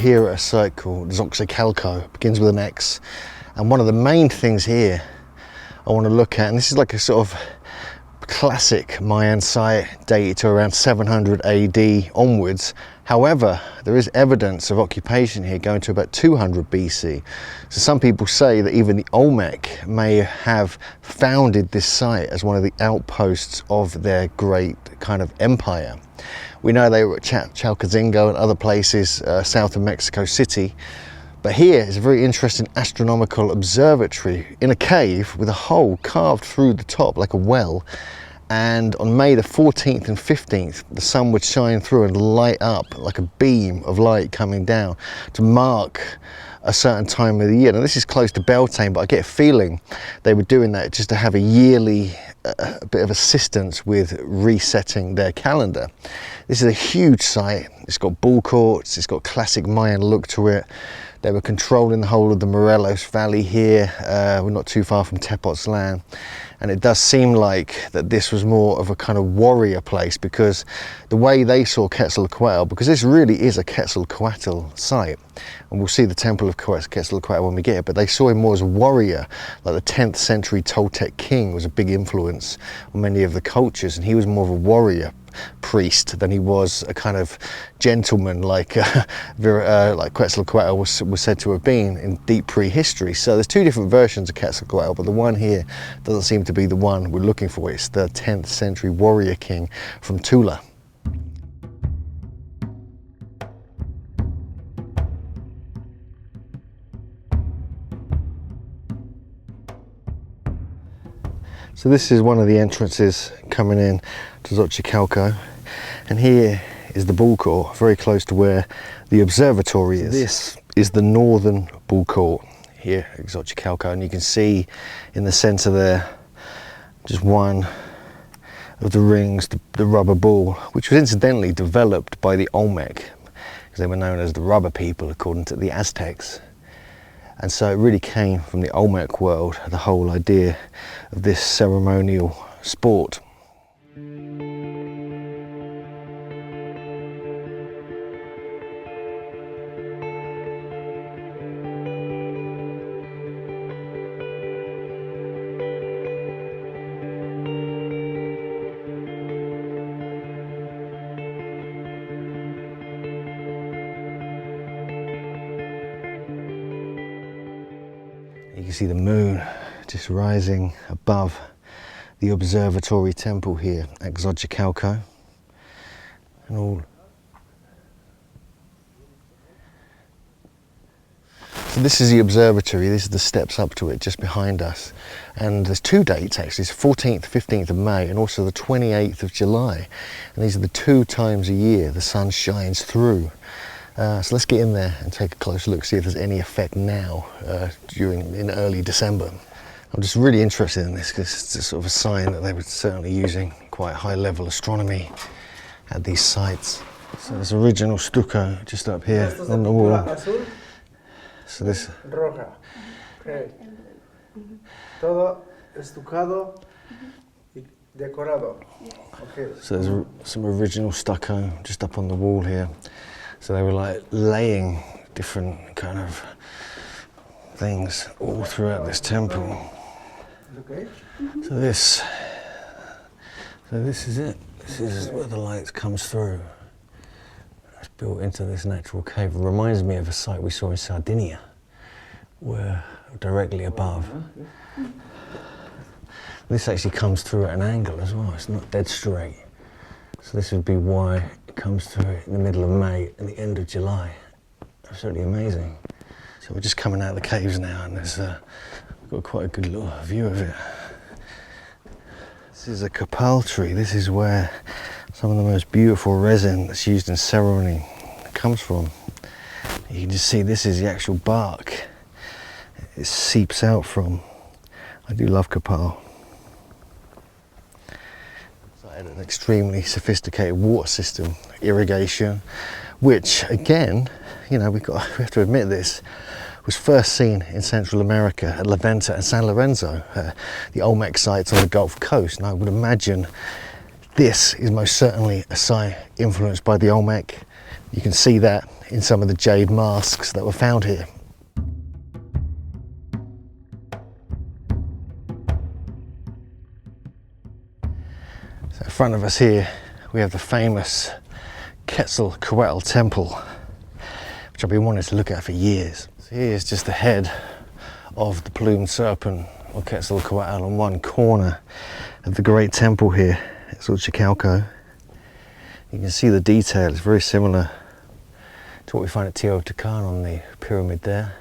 here at a site called Xochicalco, begins with an X. And one of the main things here I want to look at, and this is like a sort of classic Mayan site dated to around 700 AD onwards. However, there is evidence of occupation here going to about 200 BC. So some people say that even the Olmec may have founded this site as one of the outposts of their great kind of empire. We know they were at Chalcazingo and other places south of Mexico City. But here is a very interesting astronomical observatory in a cave with a hole carved through the top like a well. And on May the 14th and 15th, the sun would shine through and light up like a beam of light coming down to mark a certain time of the year. Now this is close to Beltane, but I get a feeling they were doing that just to have a yearly bit of assistance with resetting their calendar. This is a huge site. It's got ball courts, it's got classic Mayan look to it. They were controlling the whole of the Moreles Valley here. We're not too far from Tepot's land. And it does seem like that this was more of a kind of warrior place, because the way they saw Quetzalcoatl, because this really is a Quetzalcoatl site, and we'll see the temple of Quetzalcoatl when we get it, but they saw him more as a warrior. Like the 10th century Toltec king was a big influence on many of the cultures, and he was more of a warrior priest than he was a kind of gentleman like Quetzalcoatl was said to have been in deep prehistory. So there's two different versions of Quetzalcoatl, but the one here doesn't seem to be the one we're looking for. It's the 10th century warrior king from Tula. So this is one of the entrances coming in to Xochicalco, and here is the ball court, very close to where the observatory is. This is the northern ball court here at Xochicalco, and you can see in the centre there just one of the rings, the rubber ball, which was incidentally developed by the Olmec, because they were known as the rubber people according to the Aztecs. And so it really came from the Olmec world, the whole idea of this ceremonial sport. You can see the moon just rising above the observatory temple here at Xochicalco. And all. So this is the observatory, these are the steps up to it just behind us. And there's two dates actually, it's 14th, 15th of May and also the 28th of July. And these are the two times a year the sun shines through. So let's get in there and take a closer look, see if there's any effect now in early December. I'm just really interested in this because it's sort of a sign that they were certainly using quite high level astronomy at these sites. So there's original stucco just up here on the wall. So this roja. Todo estucado y decorado. Okay. So there's some original stucco just up on the wall here. So they were like laying different kind of things all throughout this temple. Okay. So this is it. This is where the light comes through. It's built into this natural cave. It reminds me of a site we saw in Sardinia, where directly above. This actually comes through at an angle as well. It's not dead straight. So this would be why it comes through in the middle of May and the end of July. Absolutely amazing. So we're just coming out of the caves now, and there's got quite a good little view of it. This is a copal tree. This is where some of the most beautiful resin that's used in ceremony comes from. You can just see this is the actual bark it seeps out from. I do love copal. So I had an extremely sophisticated water system, irrigation, which again, you know, we have to admit this, was first seen in Central America at La Venta and San Lorenzo, the Olmec sites on the Gulf Coast. And I would imagine this is most certainly a site influenced by the Olmec. You can see that in some of the jade masks that were found here. So in front of us here we have the famous Quetzalcoatl temple, which I've been wanting to look at for years. So here's just the head of the plumed serpent or Quetzalcoatl on one corner of the great temple here at Xochicalco. You can see the detail, it's very similar to what we find at Teotihuacan on the pyramid there.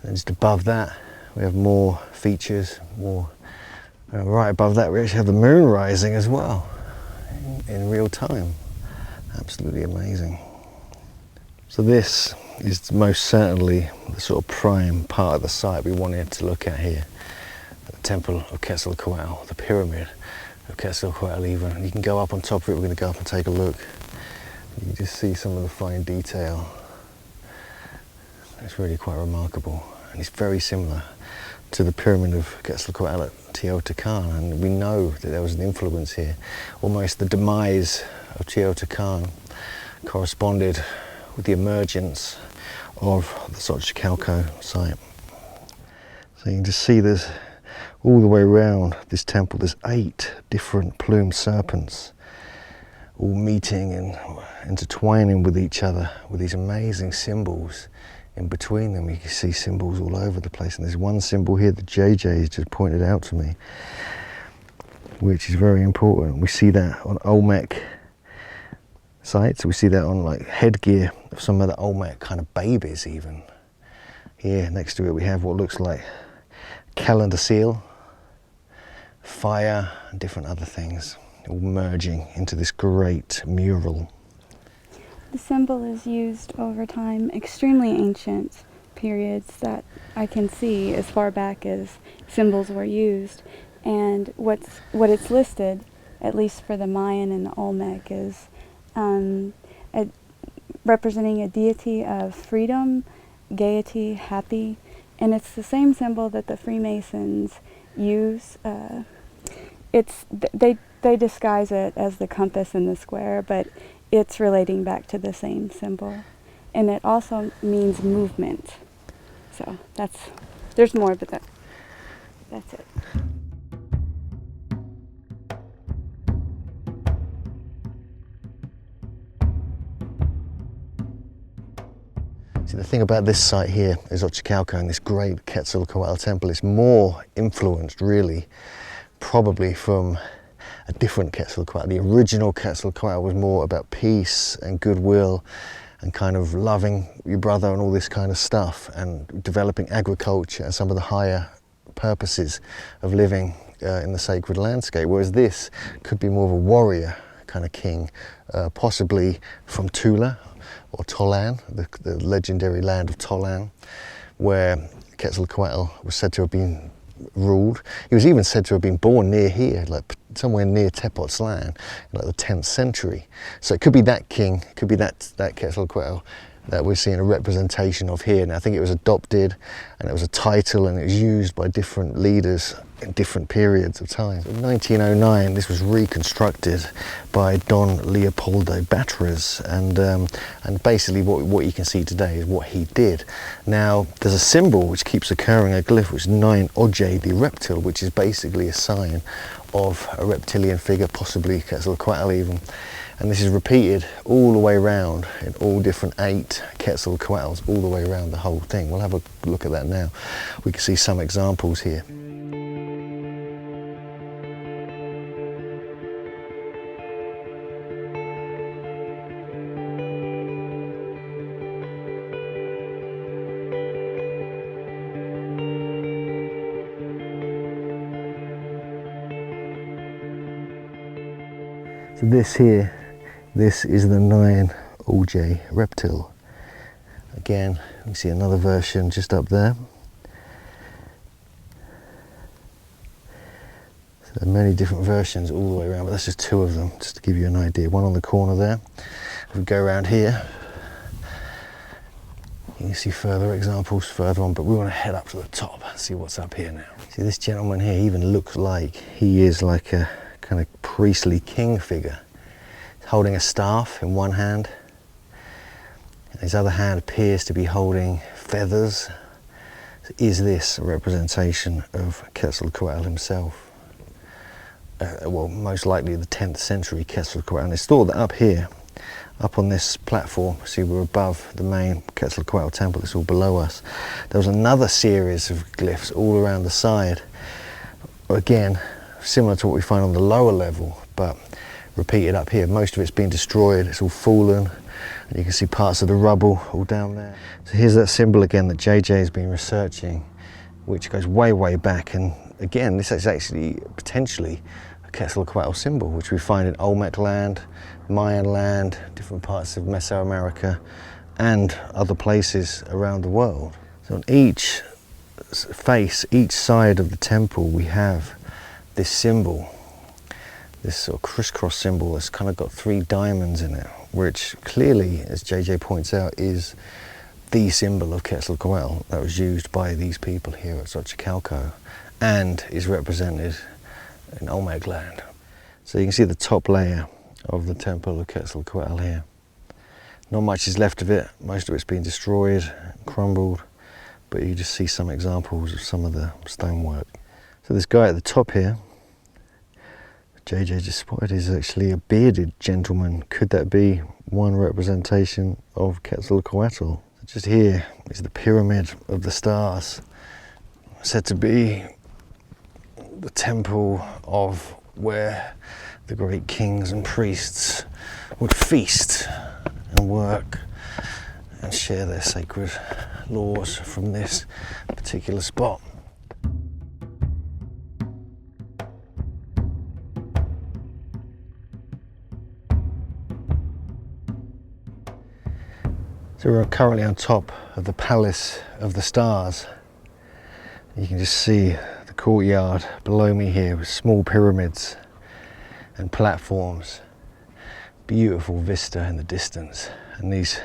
And just above that we have more features, more right above that we actually have the moon rising as well in real time. Absolutely amazing. So this is most certainly the sort of prime part of the site we wanted to look at here. The temple of Quetzalcoatl, the pyramid of Quetzalcoatl even. You can go up on top of it, we're going to go up and take a look. You can just see some of the fine detail. It's really quite remarkable. And it's very similar to the pyramid of Quetzalcoatl at Teotihuacan, and we know that there was an influence here. Almost the demise of Teotihuacan corresponded with the emergence of the Xochicalco site. So you can just see there's all the way around this temple, there's 8 different plumed serpents all meeting and intertwining with each other with these amazing symbols in between them. You can see symbols all over the place, and there's one symbol here that JJ has just pointed out to me, which is very important. We see that on Olmec sites, we see that on like headgear of some of the Olmec kind of babies even. Here next to it we have what looks like calendar seal, fire and different other things all merging into this great mural. The symbol is used over time, extremely ancient periods that I can see as far back as symbols were used. And what it's listed, at least for the Mayan and the Olmec, is representing a deity of freedom, gaiety, happy, and it's the same symbol that the Freemasons use. They disguise it as the compass and the square, but it's relating back to the same symbol. And it also means movement. So there's more, but that's it. See, the thing about this site here is Xochicalco and this great Quetzalcoatl temple is more influenced really probably from a different Quetzalcoatl. The original Quetzalcoatl was more about peace and goodwill and kind of loving your brother and all this kind of stuff, and developing agriculture and some of the higher purposes of living in the sacred landscape, whereas this could be more of a warrior kind of king, possibly from Tula or Tolan, the legendary land of Tolan, where Quetzalcoatl was said to have been ruled. He was even said to have been born near here, like somewhere near Tepoztlan, in like the 10th century. So it could be that king, it could be that Quetzalcoatl that we're seeing a representation of here. And I think it was adopted, and it was a title, and it was used by different leaders in different periods of time. In 1909, this was reconstructed by Don Leopoldo Batres, and basically what you can see today is what he did. Now, there's a symbol which keeps occurring, a glyph, which is 9 Oje, the reptile, which is basically a sign of a reptilian figure, possibly Quetzalcoatl even. And this is repeated all the way around in all different 8 Quetzalcoatls, all the way around the whole thing. We'll have a look at that now. We can see some examples here. So this here, this is the 9 Oje reptile. Again, we see another version just up there. So there are many different versions all the way around, but that's just 2 of them, just to give you an idea. One on the corner there. If we go around here, you can see further examples further on, but we want to head up to the top and see what's up here now. See, this gentleman here even looks like he is like a kind of priestly king figure. He's holding a staff in one hand, His other hand appears to be holding feathers. Is this a representation of Quetzalcoatl himself? Well, most likely the 10th century Quetzalcoatl. And it's thought that up here, up on this platform, see we're above the main Quetzalcoatl temple, it's all below us. There was another series of glyphs all around the side. Again, similar to what we find on the lower level, but repeated up here. Most of it's been destroyed, it's all fallen. And you can see parts of the rubble all down there. So here's that symbol again that JJ has been researching, which goes way, way back. And again, this is actually potentially a Quetzalcoatl symbol, which we find in Olmec land, Mayan land, different parts of Mesoamerica, and other places around the world. So on each face, each side of the temple, we have this symbol, this sort of crisscross symbol that's kind of got 3 diamonds in it, which clearly, as JJ points out, is the symbol of Quetzalcoatl that was used by these people here at Xochicalco and is represented in Olmec land. So you can see the top layer of the temple of Quetzalcoatl here. Not much is left of it, most of it's been destroyed, crumbled, but you just see some examples of some of the stonework. So this guy at the top here, JJ just spotted, is actually a bearded gentleman. Could that be one representation of Quetzalcoatl? Just here is the Pyramid of the Stars, said to be the temple of where the great kings and priests would feast and work and share their sacred laws from this particular spot. So we're currently on top of the Palace of the Stars. You can just see the courtyard below me here with small pyramids and platforms. Beautiful vista in the distance. And these,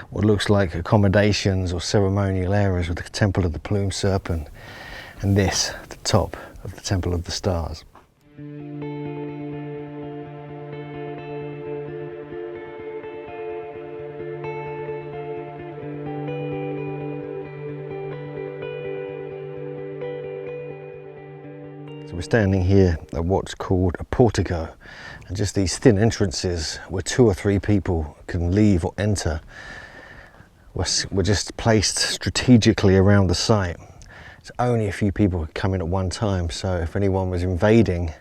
what looks like accommodations or ceremonial areas with the Temple of the Plumed Serpent. And this, the top of the Temple of the Stars. So we're standing here at what's called a portico, and just these thin entrances where 2 or 3 people can leave or enter were just placed strategically around the site. It's only a few people could come in at one time, so if anyone was invading,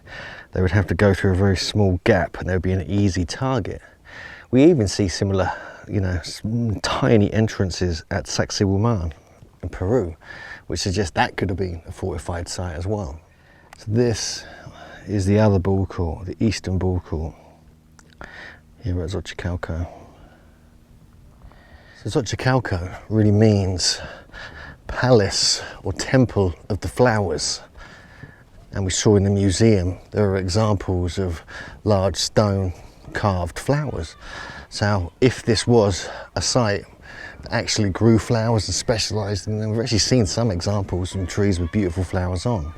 they would have to go through a very small gap and there would be an easy target. We even see similar, tiny entrances at Sacsayhuaman in Peru, which suggests that could have been a fortified site as well. So this is the other ball court, the eastern ball court, here at Xochicalco. So Xochicalco really means palace or temple of the flowers. And we saw in the museum, there are examples of large stone carved flowers. So if this was a site that actually grew flowers and specialised in them, we've actually seen some examples of trees with beautiful flowers on.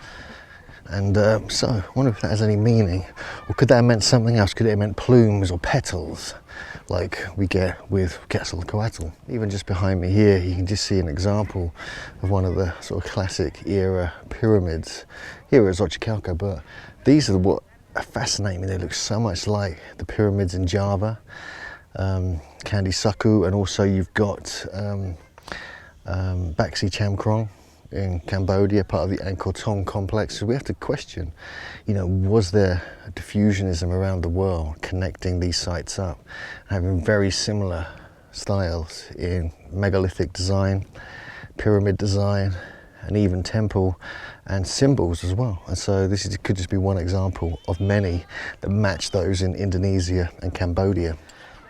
And so I wonder if that has any meaning, or could that have meant something else? Could it have meant plumes or petals like we get with Quetzalcoatl? Even just behind me here, you can just see an example of one of the sort of classic era pyramids here at Xochicalco. But these are what fascinate me. They look so much like the pyramids in Java, Candi Suku, and also you've got Baxi Cham Krong in Cambodia, part of the Angkor Thom complex. So we have to question, was there a diffusionism around the world connecting these sites up, having very similar styles in megalithic design, pyramid design, and even temple and symbols as well. And so this could just be one example of many that match those in Indonesia and Cambodia.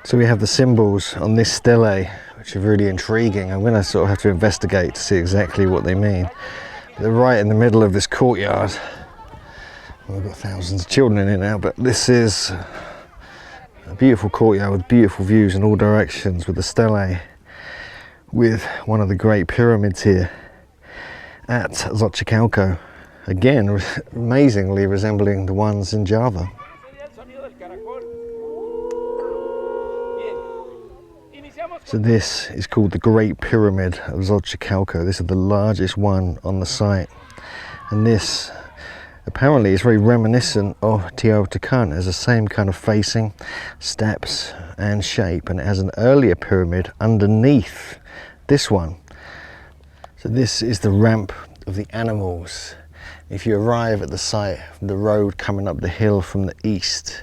So we have the symbols on this stele, which are really intriguing. I'm going to sort of have to investigate to see exactly what they mean. But they're right in the middle of this courtyard. Well, we've got thousands of children in it now, but this is a beautiful courtyard with beautiful views in all directions, with the stele, with one of the great pyramids here at Xochicalco. Again, amazingly resembling the ones in Java. So this is called the Great Pyramid of Xochicalco. This is the largest one on the site. And this apparently is very reminiscent of Teotihuacan. It has the same kind of facing, steps and shape, and it has an earlier pyramid underneath this one. So this is the ramp of the animals. If you arrive at the site from the road coming up the hill from the east,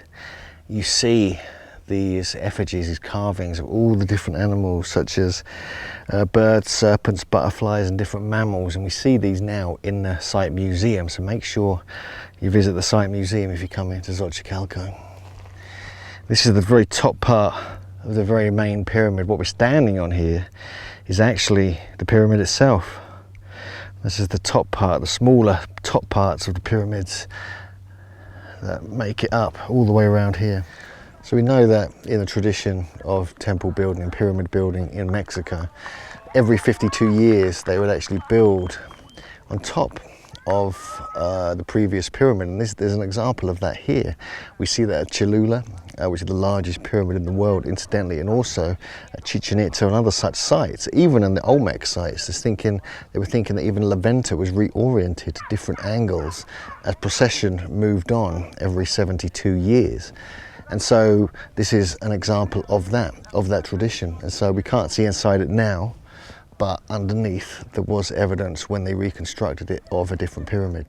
you see these effigies, these carvings of all the different animals, such as birds, serpents, butterflies and different mammals, and we see these now in the site museum. So make sure you visit the site museum if you come into Xochicalco. This is the very top part of the very main pyramid. What we're standing on here is actually the pyramid itself. This is the top part, the smaller top parts of the pyramids that make it up all the way around here. So we know that in the tradition of temple building and pyramid building in Mexico, every 52 years they would actually build on top of the previous pyramid, and there's an example of that here. We see that at Cholula, which is the largest pyramid in the world, incidentally, and also at Chichen Itza and other such sites. Even in the Olmec sites, they were thinking that even La Venta was reoriented to different angles as procession moved on every 72 years. And so this is an example of that tradition. And so we can't see inside it now, but underneath there was evidence when they reconstructed it of a different pyramid.